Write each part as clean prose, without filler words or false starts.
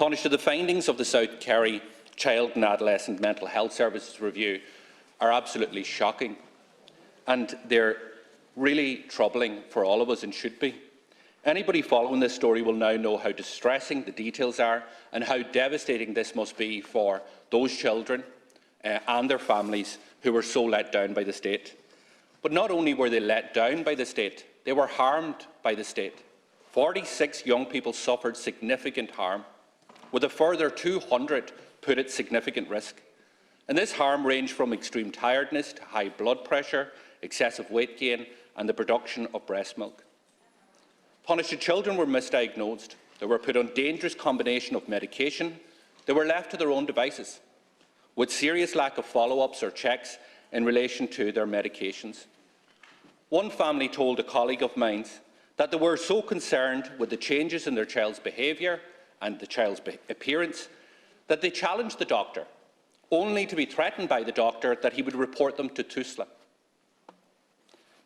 Taoiseach, the findings of the South Kerry Child and Adolescent Mental Health Services Review are absolutely shocking, and they're really troubling for all of us and should be. Anybody following this story will now know how distressing the details are and how devastating this must be for those children and their families who were so let down by the state. But not only were they let down by the state, they were harmed by the state. 46 young people suffered significant harm, with a further 200 put at significant risk. And this harm ranged from extreme tiredness to high blood pressure, excessive weight gain and the production of breast milk. Taoiseach, children were misdiagnosed. They were put on dangerous combination of medication. They were left to their own devices, with serious lack of follow-ups or checks in relation to their medications. One family told a colleague of mine that they were so concerned with the changes in their child's behaviour and the child's appearance that they challenged the doctor, only to be threatened by the doctor that he would report them to TUSLA.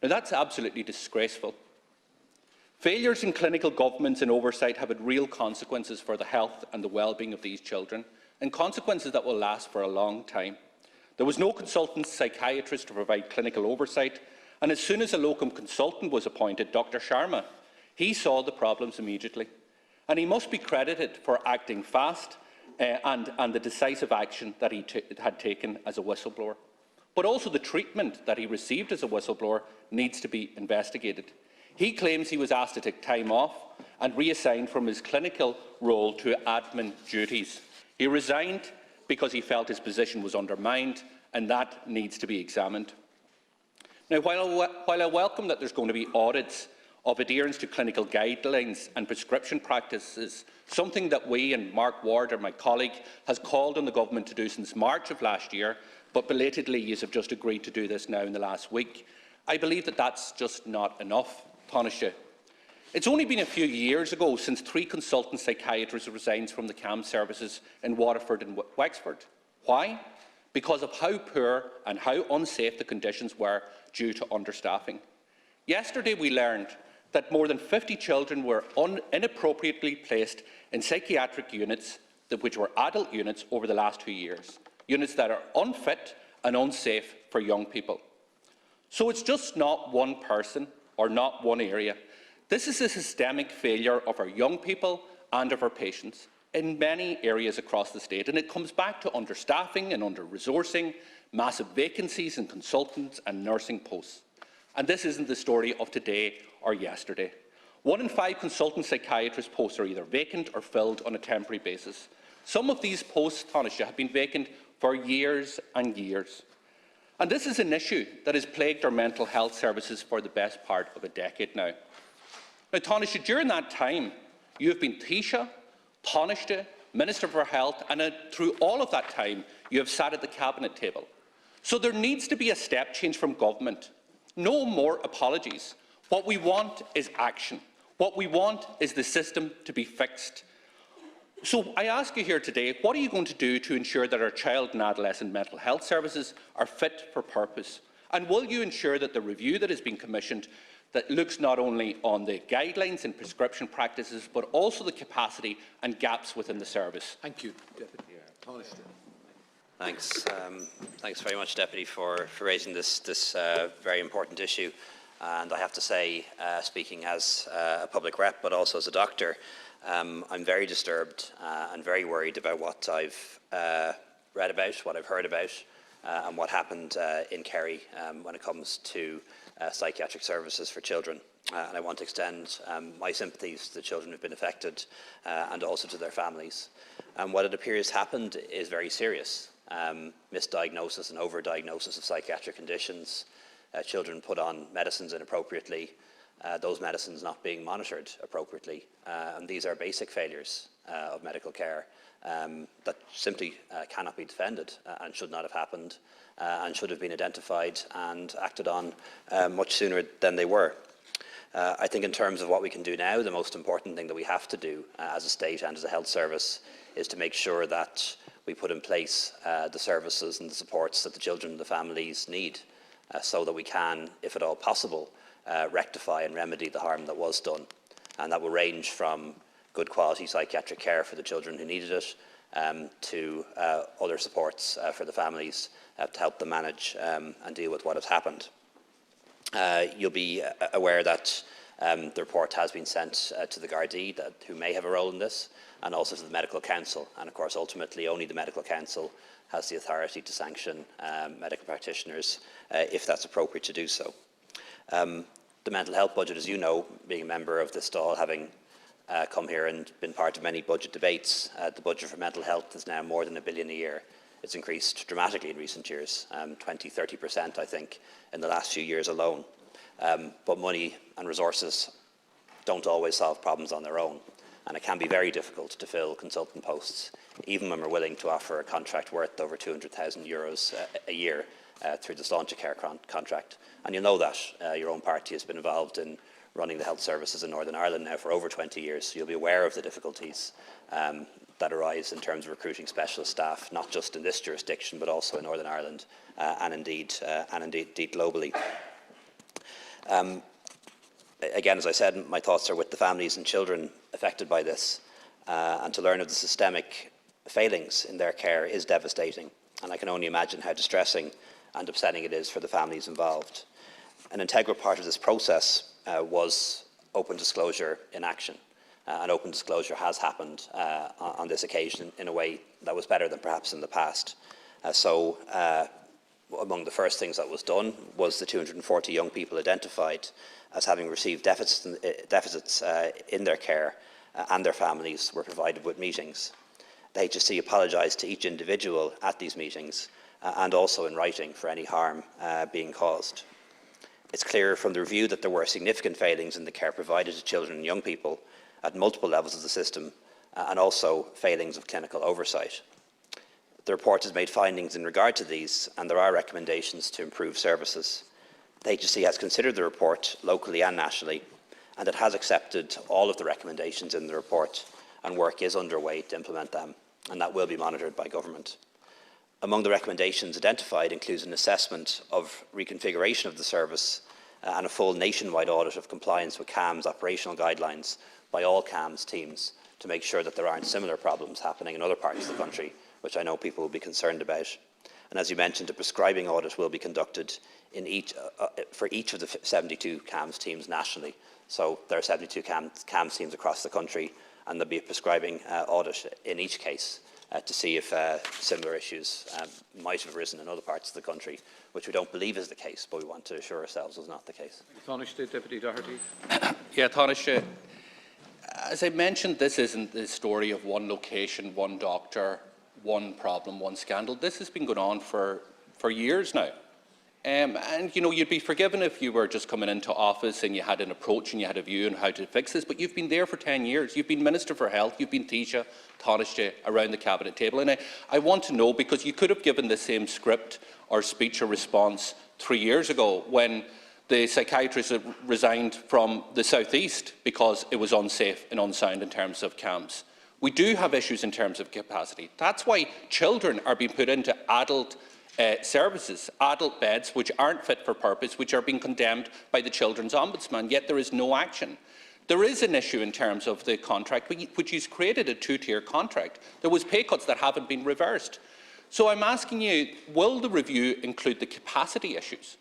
Now, that's absolutely disgraceful. Failures in clinical governance and oversight have had real consequences for the health and the well-being of these children, and consequences that will last for a long time. There was no consultant psychiatrist to provide clinical oversight, and as soon as a locum consultant was appointed, Dr. Sharma, he saw the problems immediately. And he must be credited for acting fast and the decisive action that he had taken as a whistleblower. But also the treatment that he received as a whistleblower needs to be investigated. He claims he was asked to take time off and reassigned from his clinical role to admin duties. He resigned because he felt his position was undermined, and that needs to be examined. Now, while I welcome that there's going to be audits of adherence to clinical guidelines and prescription practices, something that we and Mark Ward, or my colleague, has called on the government to do since March of last year, but belatedly you have just agreed to do this now in the last week, I believe that that's just not enough, Taoiseach. It's only been a few years ago since 3 consultant psychiatrists resigned from the CAM services in Waterford and Wexford. Why? Because of how poor and how unsafe the conditions were due to understaffing. Yesterday we learned that more than 50 children were inappropriately placed in psychiatric units, which were adult units, over the last 2 years. Units that are unfit and unsafe for young people. So it's just not one person or not one area. This is a systemic failure of our young people and of our patients in many areas across the state, and it comes back to understaffing and under-resourcing, massive vacancies in consultants and nursing posts. And this isn't the story of today or yesterday. 1 in 5 consultant psychiatrist posts are either vacant or filled on a temporary basis. Some of these posts, Taoiseach, have been vacant for years and years. And this is an issue that has plagued our mental health services for the best part of a decade now. Now, Taoiseach, during that time, you have been Taoiseach, Taoiseach, Minister for Health, and through all of that time, you have sat at the Cabinet table. So there needs to be a step change from government. No more apologies. What we want is action. What we want is the system to be fixed. So I ask you here today, what are you going to do to ensure that our child and adolescent mental health services are fit for purpose? And will you ensure that the review that has been commissioned that looks not only on the guidelines and prescription practices, but also the capacity and gaps within the service? Thank you, Deputy Taoiseach. Thanks. Thanks very much, Deputy, for raising this very important issue. And I have to say, speaking as a public rep, but also as a doctor, I'm very disturbed and very worried about what I've read about, what I've heard about, and what happened in Kerry when it comes to psychiatric services for children. And I want to extend my sympathies to the children who have been affected and also to their families. And what it appears happened is very serious. Misdiagnosis and overdiagnosis of psychiatric conditions, children put on medicines inappropriately, those medicines not being monitored appropriately. And these are basic failures of medical care that simply cannot be defended and should not have happened and should have been identified and acted on much sooner than they were. I think in terms of what we can do now, the most important thing that we have to do as a state and as a health service is to make sure that we put in place the services and the supports that the children and the families need so that we can, if at all possible, rectify and remedy the harm that was done. And that will range from good quality psychiatric care for the children who needed it, to other supports for the families to help them manage and deal with what has happened. You'll be aware that the report has been sent to the Gardaí, who may have a role in this, and also to the Medical Council. And of course, ultimately, only the Medical Council has the authority to sanction medical practitioners if that's appropriate to do so. The mental health budget, as you know, being a member of this stall, having come here and been part of many budget debates, the budget for mental health is now more than £1 billion a year. It's increased dramatically in recent years, 20–30%, I think, in the last few years alone. But money and resources don't always solve problems on their own, and it can be very difficult to fill consultant posts, even when we're willing to offer a contract worth over €200,000 a year through the Sláintecare contract. And you'll know that your own party has been involved in running the health services in Northern Ireland now for over 20 years, so you'll be aware of the difficulties that arise in terms of recruiting specialist staff, not just in this jurisdiction, but also in Northern Ireland and indeed globally. Again, as I said, my thoughts are with the families and children affected by this, and to learn of the systemic failings in their care is devastating, and I can only imagine how distressing and upsetting it is for the families involved. An integral part of this process was open disclosure in action, and open disclosure has happened on this occasion in a way that was better than perhaps in the past. Among the first things that was done was the 240 young people identified as having received deficits in their care, and their families were provided with meetings. The HSE apologised to each individual at these meetings and also in writing for any harm being caused. It's clear from the review that there were significant failings in the care provided to children and young people at multiple levels of the system, and also failings of clinical oversight. The report has made findings in regard to these, and there are recommendations to improve services. The HSE has considered the report locally and nationally, and it has accepted all of the recommendations in the report, and work is underway to implement them, and that will be monitored by government. Among the recommendations identified includes an assessment of reconfiguration of the service and a full nationwide audit of compliance with CAM's operational guidelines by all CAM's teams to make sure that there aren't similar problems happening in other parts of the country, which I know people will be concerned about. And as you mentioned, a prescribing audit will be conducted for each of the 72 CAMS teams nationally. So there are 72 CAMS teams across the country, and there'll be a prescribing audit in each case to see if similar issues might have arisen in other parts of the country, which we don't believe is the case, but we want to assure ourselves is not the case. Taoiseach, Deputy Doherty. Yeah, Taoiseach, as I mentioned, this isn't the story of one location, one doctor, one problem, one scandal. This has been going on for years now. And, you know, you'd be forgiven if you were just coming into office and you had an approach and you had a view on how to fix this, but you've been there for 10 years. You've been Minister for Health, you've been Taoiseach, Taoiseach around the Cabinet table. And I want to know, because you could have given the same script or speech or response 3 years ago when the psychiatrist resigned from the South East because it was unsafe and unsound in terms of CAMS. We do have issues in terms of capacity. That's why children are being put into adult services, adult beds, which aren't fit for purpose, which are being condemned by the Children's Ombudsman, yet there is no action. There is an issue in terms of the contract, which has created a two-tier contract. There was pay cuts that haven't been reversed. So I'm asking you, will the review include the capacity issues?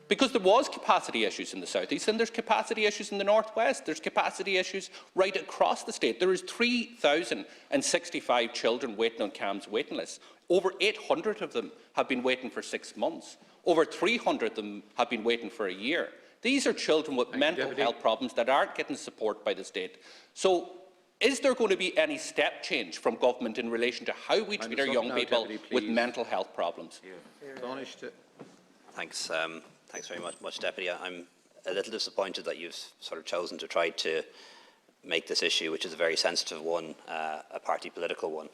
Because there was capacity issues in the South East, and there's capacity issues in the North West. There's capacity issues right across the state. There is 3,065 children waiting on CAM's waiting lists. Over 800 of them have been waiting for 6 months. Over 300 of them have been waiting for a year. These are children with mental health problems that aren't getting support by the state. So, is there going to be any step change from government in relation to how we treat our young people with mental health problems? Thanks. Thanks very much, Deputy. I'm a little disappointed that you've sort of chosen to try to make this issue, which is a very sensitive one, a party political one,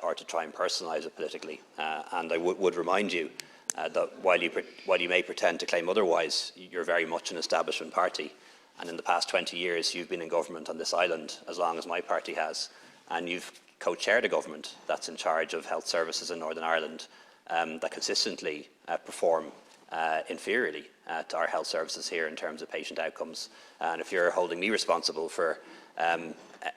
or to try and personalise it politically. And I would remind you that while you may pretend to claim otherwise, you're very much an establishment party. And in the past 20 years, you've been in government on this island as long as my party has. And you've co-chaired a government that's in charge of health services in Northern Ireland that consistently perform inferiorly to our health services here in terms of patient outcomes. And if you're holding me responsible for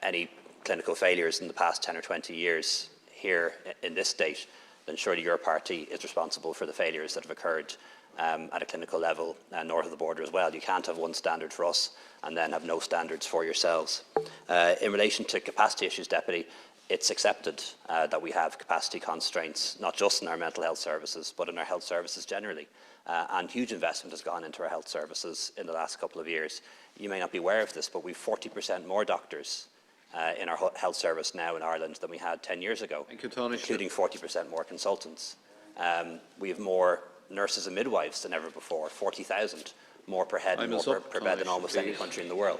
any clinical failures in the past 10 or 20 years here in this state, then surely your party is responsible for the failures that have occurred at a clinical level north of the border as well. You can't have one standard for us and then have no standards for yourselves. In relation to capacity issues, Deputy, it's accepted that we have capacity constraints, not just in our mental health services, but in our health services generally. And huge investment has gone into our health services in the last couple of years. You may not be aware of this, but we've 40% more doctors in our health service now in Ireland than we had 10 years ago, including 40% more consultants. We have more nurses and midwives than ever before, 40,000 more per head and more per bed than almost any country in the world.